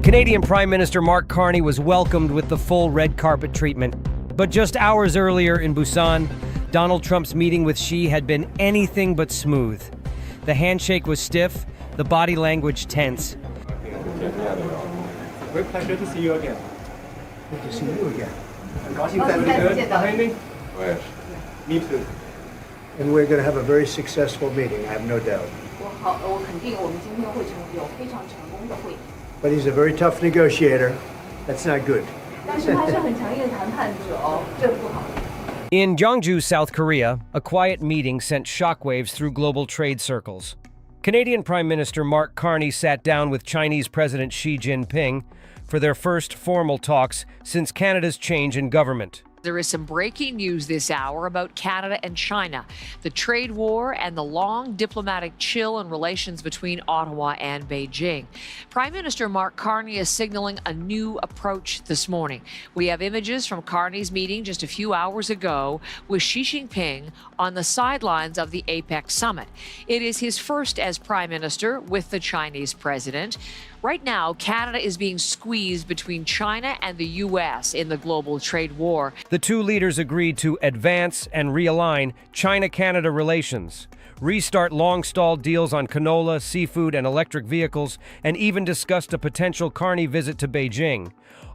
Canadian Prime Minister Mark Carney was welcomed with the full red carpet treatment. But just hours earlier in Busan, Donald Trump's meeting with Xi had been anything but smooth. The handshake was stiff, the body language tense. Great pleasure to see you again. Good to see you again. Me too. And we're going to have a very successful meeting, I have no doubt. But he's a very tough negotiator. That's not good. In Gyeongju, South Korea, a quiet meeting sent shockwaves through global trade circles. Canadian Prime Minister Mark Carney sat down with Chinese President Xi Jinping for their first formal talks since Canada's change in government. There is some breaking news this hour about Canada and China, the trade war, and the long diplomatic chill in relations between Ottawa and Beijing. Prime Minister Mark Carney is signaling a new approach this morning. We have images from Carney's meeting just a few hours ago with Xi Jinping on the sidelines of the APEC summit. It is his first as Prime Minister with the Chinese president. Right now, Canada is being squeezed between China and the U.S. in the global trade war. The two leaders agreed to advance and realign China-Canada relations, restart long-stalled deals on canola, seafood, and electric vehicles, and even discussed a potential Carney visit to Beijing.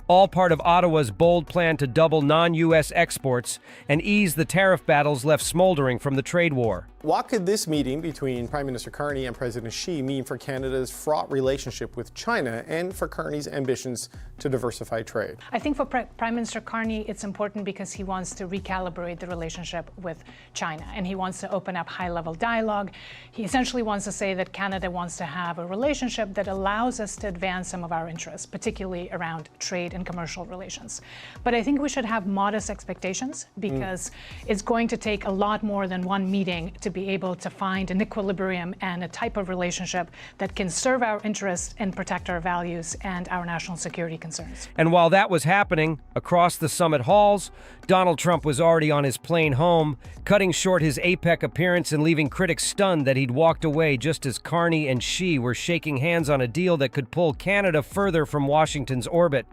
All part of Ottawa's bold plan to double non-U.S. exports and ease the tariff battles left smoldering from the trade war. What could this meeting between Prime Minister Carney and President Xi mean for Canada's fraught relationship with China and for Carney's ambitions to diversify trade? I think for Prime Minister Carney, it's important because he wants to recalibrate the relationship with China, and he wants to open up high-level dialogue. He essentially wants to say that Canada wants to have a relationship that allows us to advance some of our interests, particularly around trade and commercial relations. But I think we should have modest expectations because it's going to take a lot more than one meeting to be able to find an equilibrium and a type of relationship that can serve our interests and protect our values and our national security concerns. And while that was happening, across the summit halls, Donald Trump was already on his plane home, cutting short his APEC appearance and leaving critics stunned that he'd walked away just as Carney and Xi were shaking hands on a deal that could pull Canada further from Washington's orbit.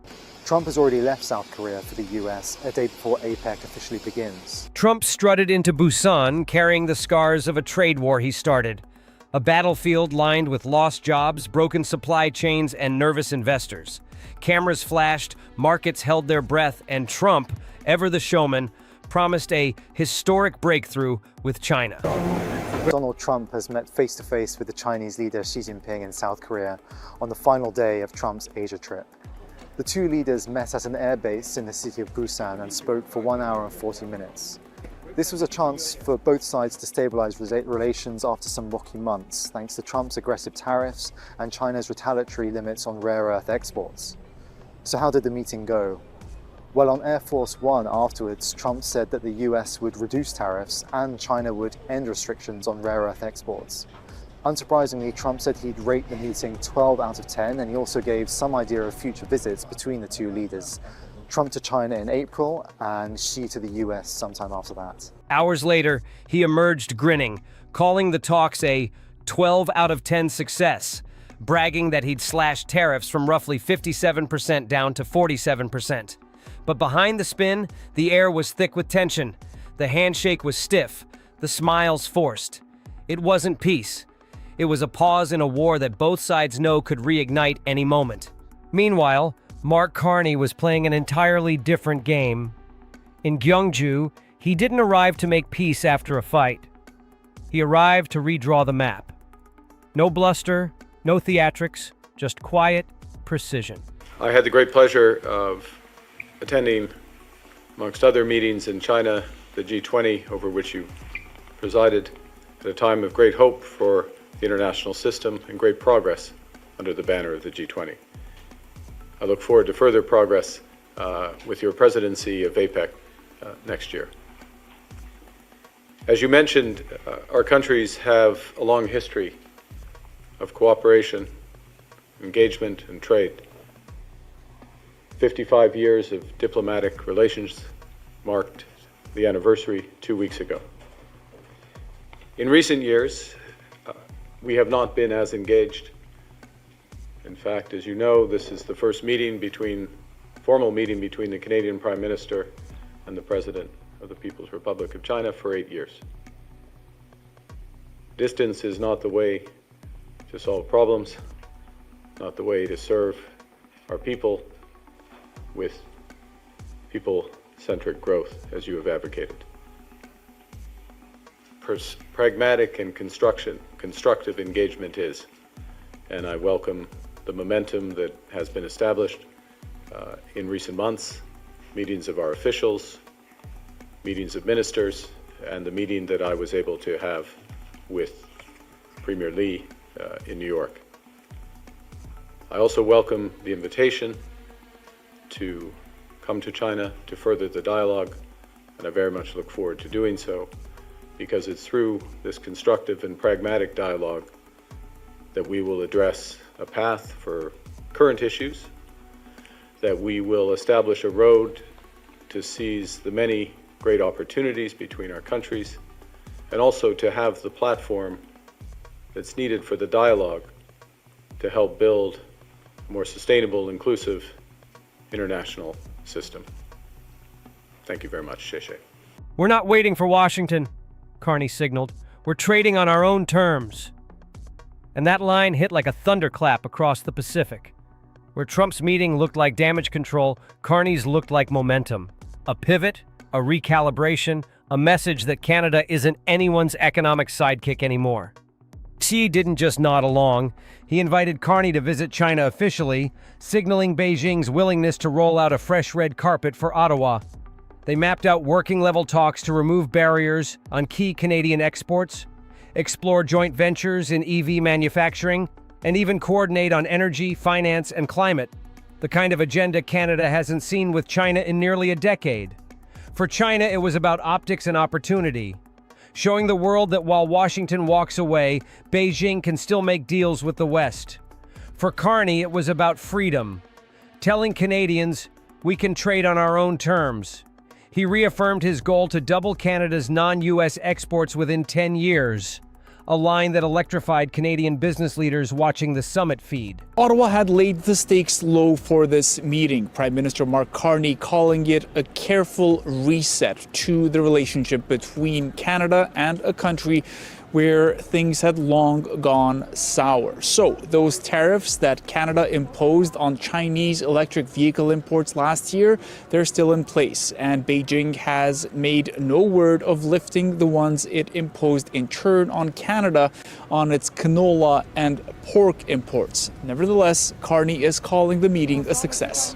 Trump has already left South Korea for the U.S. a day before APEC officially begins. Trump strutted into Busan carrying the scars of a trade war he started. A battlefield lined with lost jobs, broken supply chains, and nervous investors. Cameras flashed, markets held their breath, and Trump, ever the showman, promised a historic breakthrough with China. Donald Trump has met face-to-face with the Chinese leader Xi Jinping in South Korea on the final day of Trump's Asia trip. The two leaders met at an airbase in the city of Busan and spoke for 1 hour and 40 minutes. This was a chance for both sides to stabilize relations after some rocky months, thanks to Trump's aggressive tariffs and China's retaliatory limits on rare earth exports. So how did the meeting go? Well, on Air Force One afterwards, Trump said that the US would reduce tariffs and China would end restrictions on rare earth exports. Unsurprisingly, Trump said he'd rate the meeting 12 out of 10, and he also gave some idea of future visits between the two leaders. Trump to China in April and Xi to the US sometime after that. Hours later, he emerged grinning, calling the talks a 12 out of 10 success, bragging that he'd slashed tariffs from roughly 57% down to 47%. But behind the spin, the air was thick with tension. The handshake was stiff, the smiles forced. It wasn't peace. It was a pause in a war that both sides know could reignite any moment. Meanwhile, Mark Carney was playing an entirely different game. In Gyeongju, he didn't arrive to make peace after a fight. He arrived to redraw the map. No bluster, no theatrics, just quiet precision. I had the great pleasure of attending, amongst other meetings in China, the G20, over which you presided, at a time of great hope for the international system and great progress under the banner of the G20. I look forward to further progress with your presidency of APEC next year. As you mentioned, our countries have a long history of cooperation, engagement, and trade. 55 years of diplomatic relations marked the anniversary 2 weeks ago. In recent years, we have not been as engaged In fact, as you know, this is the first formal meeting between the Canadian Prime Minister and the President of the People's Republic of China for 8 years. Distance is not the way to solve problems, not the way to serve our people with people-centric growth, as you have advocated. Pragmatic and constructive engagement is, and I welcome the momentum that has been established in recent months, meetings of our officials, meetings of ministers, and the meeting that I was able to have with Premier Li in New York. I also welcome the invitation to come to China to further the dialogue, and I very much look forward to doing so, because it's through this constructive and pragmatic dialogue that we will address a path for current issues, that we will establish a road to seize the many great opportunities between our countries, and also to have the platform that's needed for the dialogue to help build a more sustainable, inclusive international system. Thank you very much, Xi. We're not waiting for Washington, Carney signaled. We're trading on our own terms. And that line hit like a thunderclap across the Pacific. Where Trump's meeting looked like damage control, Carney's looked like momentum. A pivot, a recalibration, a message that Canada isn't anyone's economic sidekick anymore. Xi didn't just nod along. He invited Carney to visit China officially, signaling Beijing's willingness to roll out a fresh red carpet for Ottawa. They mapped out working-level talks to remove barriers on key Canadian exports, explore joint ventures in EV manufacturing, and even coordinate on energy, finance, and climate, the kind of agenda Canada hasn't seen with China in nearly a decade. For China, it was about optics and opportunity, showing the world that while Washington walks away, Beijing can still make deals with the West. For Carney, it was about freedom, telling Canadians, we can trade on our own terms. He reaffirmed his goal to double Canada's non-U.S. exports within 10 years, a line that electrified Canadian business leaders watching the summit feed. Ottawa had laid the stakes low for this meeting. Prime Minister Mark Carney calling it a careful reset to the relationship between Canada and a country where things had long gone sour. So those tariffs that Canada imposed on Chinese electric vehicle imports last year, they're still in place. And Beijing has made no word of lifting the ones it imposed in turn on Canada on its canola and pork imports. Nevertheless, Carney is calling the meeting a success.